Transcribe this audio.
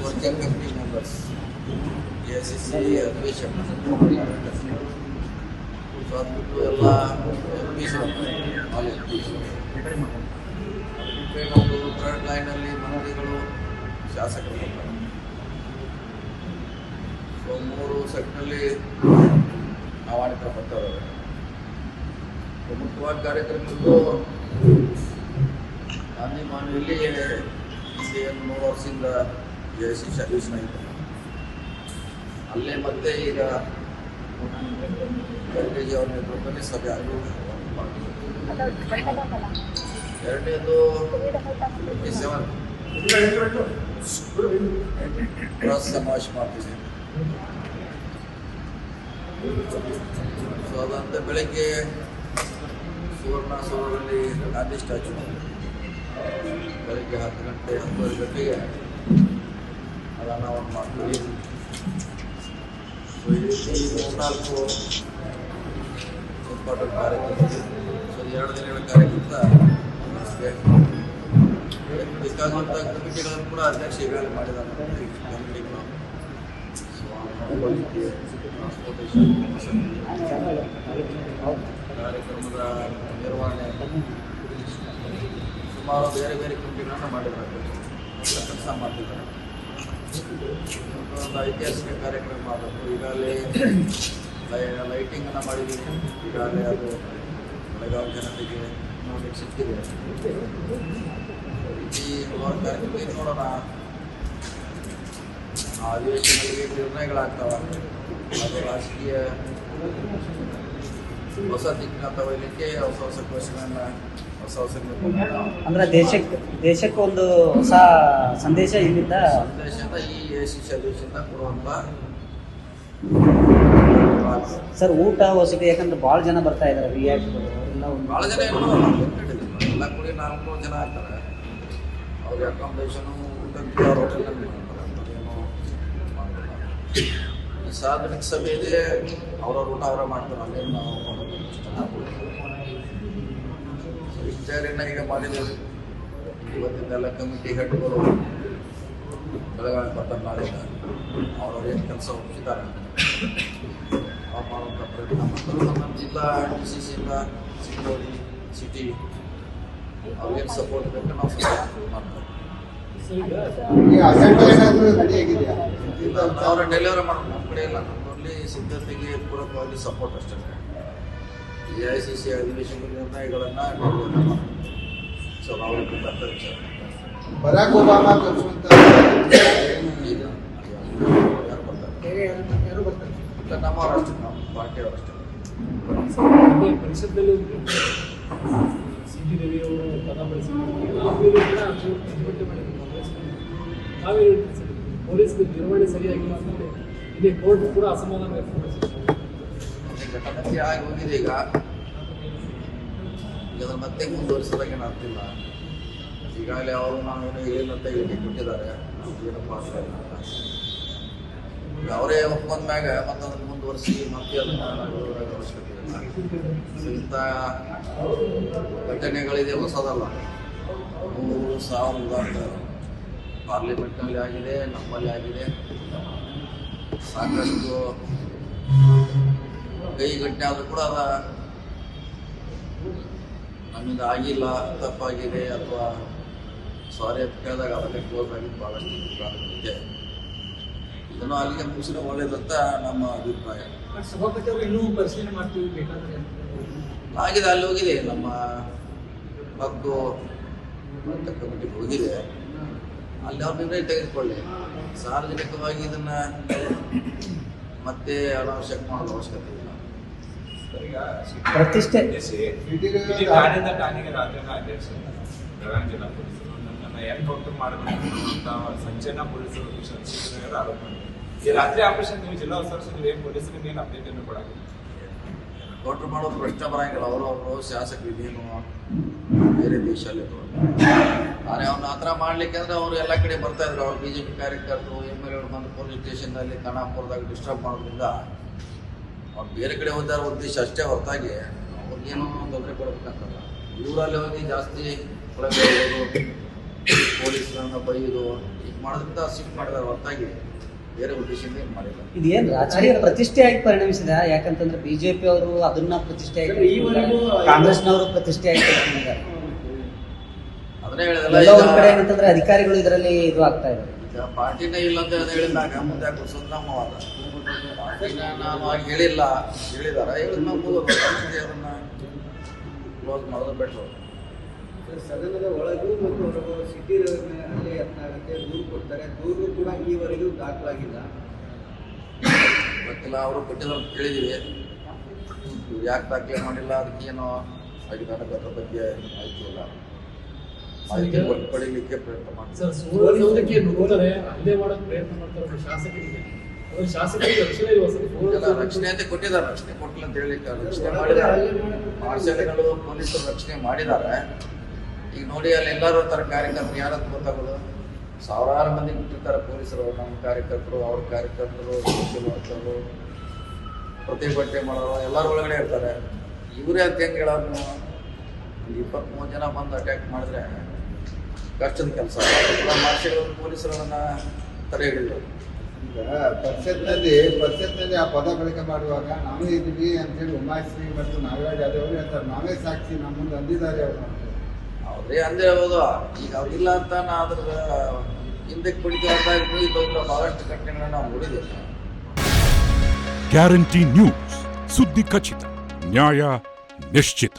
Working committee members AICC ಅಧಿವೇಶನ so ಅದು ಬಿಟ್ಟು ಎಲ್ಲ MPs ಆಲ್ MPs ನಮ್ಮದು ಥರ್ಡ್ ಲೈನಲ್ಲಿ ಮಂತ್ರಿಗಳು ಶಾಸಕರು ಬರ್ತಾರೆ. ಸೊ 3 ಸೆಟ್ನಲ್ಲಿ ಆಹ್ವಾನಿತ ಬರ್ತಾರೆ. ಪ್ರಮುಖವಾದ ಕಾರ್ಯಕ್ರಮಗಳು ಗಾಂಧಿ ಮಾನವಿಯಲ್ಲಿ ಹಿಂದೆ 3 ವರ್ಷದಿಂದ AICC ಅಧಿವೇಶನ ಆಯಿತು. ಅಲ್ಲೇ ಮತ್ತೆ ಈಗ ಖರ್ಗೆಜಿ ಅವರ ನೇತೃತ್ವದಲ್ಲಿ ಸಭೆ ಆಯೋಗ ಎರಡನೇದು 27 ಕ್ರಾಸ್ ಸಮಾವೇಶ ಮಾಡ್ತಿದ್ದೀವಿ. ಸೊ ಅದಂತ ಬೆಳಗ್ಗೆ ಸುವರ್ಣ ಸೌಧದಲ್ಲಿ ಗಾಂಧಿ ಸ್ಟ್ಯಾಚ್ಯೂ ಬೆಳಗ್ಗೆ 10 ಗಂಟೆ 11 ಗಂಟೆಗೆ ಅದನ್ನು ನಾವು ಮಾಡ್ತೀವಿ. ಸೊ ಈ ರೀತಿ 3-4 ಇಂಪಾರ್ಟೆಂಟ್ ಕಾರ್ಯಕ್ರಮ. ಸೊ 2 ದಿನಗಳ ಕಾರ್ಯಕ್ರಮದ ಬೇಕಾಗುವಂಥ ಕಮಿಟಿಗಳನ್ನು ಕೂಡ ಅಧ್ಯಕ್ಷ ಈಗಾಗಲೇ ಮಾಡಿದ್ದಾರೆ. ಕಮಿಟಿಗಳು ಟ್ರಾನ್ಸ್ಪೋರ್ಟೇಷನ್ ಕಾರ್ಯಕ್ರಮದ ನಿರ್ವಹಣೆ ಸುಮಾರು ಬೇರೆ ಬೇರೆ ಕಮಿಟಿಗಳನ್ನು ಮಾಡಿದ್ದಾರೆ, ಕೆಲಸ ಮಾಡ್ತಿದ್ದಾರೆ. ಒಂದು ಐತಿಹಾಸಿಕ ಕಾರ್ಯಕ್ರಮ ಮಾಡಬೇಕು. ಈಗಾಗಲೇ ಲೈಟಿಂಗನ್ನು ಮಾಡಿದ್ದೀವಿ. ಈಗಾಗಲೇ ಅದು ಬೆಳಗಾವಿ ಜನತೆಗೆ ನೋಡಲಿಕ್ಕೆ ಸಿಕ್ಕಿದೆ. ಈ ಹಲವಾರು ಕಾರ್ಯಕ್ರಮ ನೋಡೋಣ. ಆ ಅಧಿವೇಶನಗಳಿಗೆ ನಿರ್ಣಯಗಳಾಗ್ತಾವೆ. ಅದು ರಾಜಕೀಯ ಹೊಸ ದಿಕ್ಕಿನ ತಗೊಳ್ಳಿಕ್ಕೆ ಹೊಸ ಕ್ವಶನನ್ನು ಅಂದ್ರೆ ದೇಶಕ್ಕೆ ಒಂದು ಹೊಸ ಸಂದೇಶ ಇಲ್ಲಿಂದ ಈ AICC ಅಧಿವೇಶನ ಕೊಡುವಂತ ಸರ್. ಊಟ ವಸತಿ ಯಾಕಂದ್ರೆ ಭಾಳ ಜನ ಬರ್ತಾ ಇದ್ದಾರೆ, ಭಾಳ ಜನ ಎಲ್ಲ ಕೂಡಿ 400 ಜನ ಆಗ್ತಾರೆ. ಅವ್ರಿಗೆ ಅಕಾಮಿಡೇಷನು ಊಟಕ್ಕೆ ಅವ್ರ ಹೋಟೆಲ್ನಲ್ಲಿ ಸಾರ್ವಜನಿಕ ಸಭೆ ಇದೆ, ಅವ್ರವ್ರ ಊಟ ಅವರ ಮಾಡ್ತಾರೆ. ಅಲ್ಲೇನು ನಾವು ವಿಚಾರಣೆ ಈಗ ಮಾಡಿದ್ದೇವೆ. ಇವತ್ತಿಂದೆಲ್ಲ ಕಮಿಟಿ ಹೆಡ್ಗಳು ಬೆಳಗಾವಿ ಬರ್ತಾರೆ. ನಾಳೆಯಿಂದ ಅವ್ರವ್ರು ಏನು ಕೆಲಸ ಒಪ್ಪಿದ್ದಾರೆ ಅವ್ರು ಮಾಡುವಂಥ ಪ್ರಯತ್ನ ಮಾಡ್ತಾರೆ. ನಮ್ಮ ಜಿಲ್ಲಾ DCCಯಿಂದ ಸಿಂಗೋಡಿ ಸಿಟಿ ಅವ್ರಿಗೇನು ಸಪೋರ್ಟ್ ಬೇಕು ನಾವು ಸಪೋರ್ಟ್ ಮಾಡ್ತಾರೆ. ಅವರ ಡೆಲಿವರಿ ಮಾಡೋದು ನಮ್ಮ ಕಡೆ ಇಲ್ಲ. ನಮ್ಮಲ್ಲಿ ಸಿದ್ಧತೆಗೆ ಪೂರಕವಾಗಿ ಸಪೋರ್ಟ್ ಅಷ್ಟೇ. AICC ಅಧಿವೇಶನದ ನಿರ್ಣಯಗಳನ್ನು ಡೆಲಿವರಿ ಮಾಡ್ತಾರೆ. ಸೊ ನಾವು ಬರಾಕ್ ಒಬಾಮಾ ಕಳಿಸುವಂತ ಯಾರು ಬರ್ತಾರೆ? ಇಲ್ಲ, ನಮ್ಮವರಷ್ಟೇ, ನಮ್ಮ ಪಾರ್ಟಿಯವರಷ್ಟೇ. ಪರಿಷತ್ನಲ್ಲಿ CT ರವಿ ಅವರು ಪದ ನಾವೇ ಪೊಲೀಸ್ ನಿರ್ವಹಣೆ ಸರಿಯಾಗಿಲ್ಲ ಅಂತಂದರೆ ಇಲ್ಲಿ ಕೋರ್ಟ್ ಕೂಡ ಅಸಮಾಧಾನ ವ್ಯಕ್ತಪಡಿಸಿದೆ. ಘಟನೆ ಆಗಿ ಹೋಗಿದೆ. ಈಗ ಅದನ್ನು ಮತ್ತೆ ಮುಂದುವರಿಸೋದಾಗೆ ಆಗ್ತಿಲ್ಲ. ಈಗಾಗಲೇ ಅವರು ನಾವೇನು ಹೇಳಿಲ್ಲಂತ ಹೇಳಿಕೆ ಕೊಟ್ಟಿದ್ದಾರೆ. ಏನಪ್ಪ ಅಂತ ಈಗ ಅವರೇ ಒಪ್ಕೊಂಡ ಮ್ಯಾಗ ಮತ್ತೆ ಅದನ್ನು ಮುಂದುವರಿಸಿ ಮತ್ತೆ ಅದನ್ನು ಅವಶ್ಯಕತೆ ಇಲ್ಲ. ಇಂಥ ಘಟನೆಗಳಿದೆ, ಹೊಸದಲ್ಲ. 100,000 ಉದಾಹರಣೆ ಪಾರ್ಲಿಮೆಂಟ್ನಲ್ಲಿ ಆಗಿದೆ, ನಮ್ಮಲ್ಲಿ ಆಗಿದೆ. ಸಾಕಷ್ಟು ಕೈಗಟ್ಟೆ ಆದರೂ ಕೂಡ ಅದ ನಮ್ಮಿಂದ ಆಗಿಲ್ಲ, ತಪ್ಪಾಗಿದೆ ಅಥವಾ ಸಾರಿ ಅಂತ ಕೇಳಿದಾಗ ಅದಕ್ಕೆ ಕ್ಲೋಸ್ ಆಗಿದ್ದು ಭಾಳಷ್ಟು ಇದೆ. ಇದನ್ನು ಅಲ್ಲಿಗೆ ಮುಗಿಸಿದ್ರೆ ಒಳ್ಳೇದಂತ ನಮ್ಮ ಅಭಿಪ್ರಾಯ. ಸಭಾಪತಿ ಅವರು ಇನ್ನೂ ಪರಿಶೀಲನೆ ಮಾಡ್ತೀವಿ ಬೇಕಾದರೆ ಆಗಿದೆ, ಅಲ್ಲಿ ಹೋಗಿದೆ. ನಮ್ಮ ಮತ್ತು ಕಮಿಟಿ ಹೋಗಿದೆ. ಅಲ್ಲಿ ಅವ್ರ ನಿರ್ಣಯ ತೆಗೆದುಕೊಳ್ಳಿ. ಸಾರ್ವಜನಿಕವಾಗಿ ಇದನ್ನು ಮತ್ತೆ ಅನಾವಶ್ಯಕ ಮಾಡೋದು ಅವಶ್ಯಕತೆ ಇಲ್ಲ. ಪ್ರತಿಷ್ಠೆ ಠಾಣೆಗೆ ರಾಜ್ಯದ ಅಧ್ಯಕ್ಷ ಬೆಳಗಾವಿ ಜಿಲ್ಲಾ ಪೊಲೀಸರು ನನ್ನನ್ನು ಎನ್ಕೌಂಟರ್ ಮಾಡಬೇಕಂತ ಸಂಚಲನ ಪೊಲೀಸರು ಆರೋಪ ಮಾಡಿದ್ದಾರೆ. ಈ ರಾತ್ರಿ ಆಪರೇಷನ್ ನೀವು ಜಿಲ್ಲಾ ಉಸ್ತುವಾರಿ ಪೊಲೀಸರಿಗೆ ಏನು ಅಪ್ಡೇಟ್ ಅನ್ನು ಕೊಡಾಕಿಲ್ಲ. ಎನ್ಕೌಂಟರ್ ಮಾಡೋದು ಪ್ರಶ್ನೆ ಬರಂಗಿಲ್ಲ. ಅವರು ಶಾಸಕರು ಇದೇನು ಬೇರೆ ದೇಶದಲ್ಲಿ ಆದರೆ ಅವ್ನ ಆ ಥರ ಮಾಡ್ಲಿಕ್ಕೆ ಅಂದ್ರೆ ಅವರು ಎಲ್ಲ ಕಡೆ ಬರ್ತಾ ಇದ್ರು. ಅವ್ರು BJP ಕಾರ್ಯಕರ್ತರು MLA ಬಂದು ಪೊಲೀಸ್ ಸ್ಟೇಷನ್ನಲ್ಲಿ ಖಾನಾಪುರದಾಗ ಡಿಸ್ಟರ್ಬ್ ಮಾಡೋದ್ರಿಂದ ಅವ್ರು ಬೇರೆ ಕಡೆ ಹೋದಾರ ಉದ್ದೇಶ ಅಷ್ಟೇ ಹೊರತಾಗಿ ಅವ್ರಿಗೇನು ತೊಂದರೆ ಕೊಡಬೇಕಂತಲ್ಲ. ಇವರಲ್ಲಿ ಹೋಗಿ ಜಾಸ್ತಿ ಒಳಗೆ ಪೊಲೀಸರನ್ನ ಬೈಯೋದು ಈಗ ಮಾಡೋದ್ರಿಂದ ಶಿಫ್ಟ್ ಮಾಡಿದಾರೆ ಹೊರತಾಗಿ ಬೇರೆ ಉದ್ದೇಶದಿಂದ ಏನು ಮಾಡಿಲ್ಲ. ಇದೇನ್ ರಾಜಕೀಯ ಪ್ರತಿಷ್ಠೆಯಾಗಿ ಪರಿಣಮಿಸಿದ? ಯಾಕಂತಂದ್ರೆ ಬಿಜೆಪಿ ಅವರು ಅದನ್ನ ಪ್ರತಿಷ್ಠೆಯಾಗಿ, ಕಾಂಗ್ರೆಸ್ನವರು ಪ್ರತಿಷ್ಠೆಯಾಗಿ ತಗೊಂಡಿದ್ದಾರೆ. ಅದನ್ನೇ ಹೇಳಿದಲ್ಲ, ಎಲ್ಲ ಒಂದ್ ಕಡೆ ಏನಂತಂದ್ರೆ ಅಧಿಕಾರಿಗಳು ಇದರಲ್ಲಿ ಇದು ಆಗ್ತಾ ಇದೆ. ಈಗ ಪಾರ್ಟಿನೇ ಇಲ್ಲ ಅಂತ ಹೇಳಿದಾಗ ಮುಂದೆ ಕುರಿಸೋದು ನಮ್ಮ ವಾದ. ಪಾರ್ಟಿನ ನಾನು ಆಗ ಹೇಳಿದಾರ ಹೇಳಿದ ನಾವು ಅದನ್ನ ಕ್ಲೋಸ್ ಮಾಡೋದು ಬೆಟ್ರು. ಸದನದ ಒಳಗೂ ಮತ್ತು ಹೊರಗೂ ಸಿಟಿ ಅಲ್ಲಿ ಯತ್ನಾಗುತ್ತೆ, ದೂರು ಕೊಡ್ತಾರೆ. ದೂರು ಕೂಡ ಈವರೆಗೂ ದಾಖಲಾಗಿಲ್ಲ. ಗೊತ್ತಿಲ್ಲ, ಅವರು ಕೊಟ್ಟಿದ್ರು ಕೇಳಿದೀವಿ. ಇವ್ರು ಯಾಕೆ ದಾಖಲೆ ಮಾಡಿಲ್ಲ, ಅದಕ್ಕೇನೋ ಆಗಿದ್ದಾರೆ ಅದ್ರ ಬಗ್ಗೆ ಮಾಹಿತಿ ಇಲ್ಲ. ಮಾಹಿತಿ ಪಡಿಲಿಕ್ಕೆ ಪ್ರಯತ್ನ ಮಾಡ್ತಾರೆ. ಸರ್, ಸುವರ್ಣಸೌಧಕ್ಕೆ ನುಗ್ಗುತ್ತಾರೆ, ಹಲ್ಲೆ ಮಾಡೋಕೆ ಪ್ರಯತ್ನ ಮಾಡ್ತಾರೆ ಒಬ್ಬ ಶಾಸಕರಿಗೆ. ಅವರು ಶಾಸಕರಿಗೆ ರಕ್ಷಣೆ ಇರುವ ಸರ್, ರಕ್ಷಣೆ ಅಂತ ಕೊಟ್ಟಿದ್ದಾರೆ, ರಕ್ಷಣೆ ಕೊಟ್ಟಿಲ್ಲ ಅಂತ ಹೇಳಿಕ್ಕೆ ರಕ್ಷಣೆ ಮಾಡಿದ್ದಾರೆ. ಮಾರ್ಷಲ್ಗಳು ಪೊಲೀಸರು ರಕ್ಷಣೆ ಮಾಡಿದ್ದಾರೆ. ಈಗ ನೋಡಿ ಅಲ್ಲಿ ಎಲ್ಲರೂ ಇರ್ತಾರೆ ಕಾರ್ಯಕರ್ತರು, ಯಾರಂತ ಗೊತ್ತಾಗೋದು? ಸಾವಿರಾರು ಮಂದಿ ಬಿಟ್ಟಿರ್ತಾರೆ ಪೊಲೀಸರು. ನಮ್ಮ ಕಾರ್ಯಕರ್ತರು, ಅವ್ರ ಕಾರ್ಯಕರ್ತರು, ಸೋಷಿಯಲ್ ವರ್ಕರು, ಪ್ರತಿಭಟನೆ ಮಾಡೋರು ಎಲ್ಲರೂ ಒಳಗಡೆ ಇರ್ತಾರೆ. ಇವರೇ ಅಂತ ಹೆಂಗೆ ಹೇಳೋದು? ನೀವು 23 ಜನ ಬಂದು ಅಟ್ಯಾಕ್ ಮಾಡಿದ್ರೆ ಕಷ್ಟದ ಕೆಲಸ. ಮಾರ್ಷಲ್ಗಳು ಪೊಲೀಸರನ್ನ ತಡೆ ಹಿಡಿದ್ರು. ಈಗ ಪರಿಷತ್ನಲ್ಲಿ ಆ ಪದ ಬಳಕೆ ಮಾಡುವಾಗ ನಾವೇ ಇದ್ದೀವಿ ಅಂತೇಳಿ ಉಮಾಶ್ರೀ ಮತ್ತು ನಾಗರಾಜ್ ಯಾದವ್ ಅವರು ಹೇಳ್ತಾರೆ. ನಾವೇ ಸಾಕ್ಷಿ, ನಮ್ಮ ಮುಂದೆ ಅಂದಿದ್ದಾರೆ ಅವರು. ಅವ್ರೇ ಅಂದೇ ಹೋಗೋದು. ಈಗ ಅವ್ರಿಲ್ಲ ಅಂತ ನಾ ಅದ್ರ ಹಿಂದಕ್ಕೆ ಕುಳಿತು ಇದೊಂದು ಬಹಳಷ್ಟು ಘಟನೆಗಳನ್ನ ನಾವು ನೋಡಿದ್ದೇವೆ. ಗ್ಯಾರಂಟಿ ನ್ಯೂಸ್, ಸುದ್ದಿ ಖಚಿತ, ನ್ಯಾಯ ನಿಶ್ಚಿತ.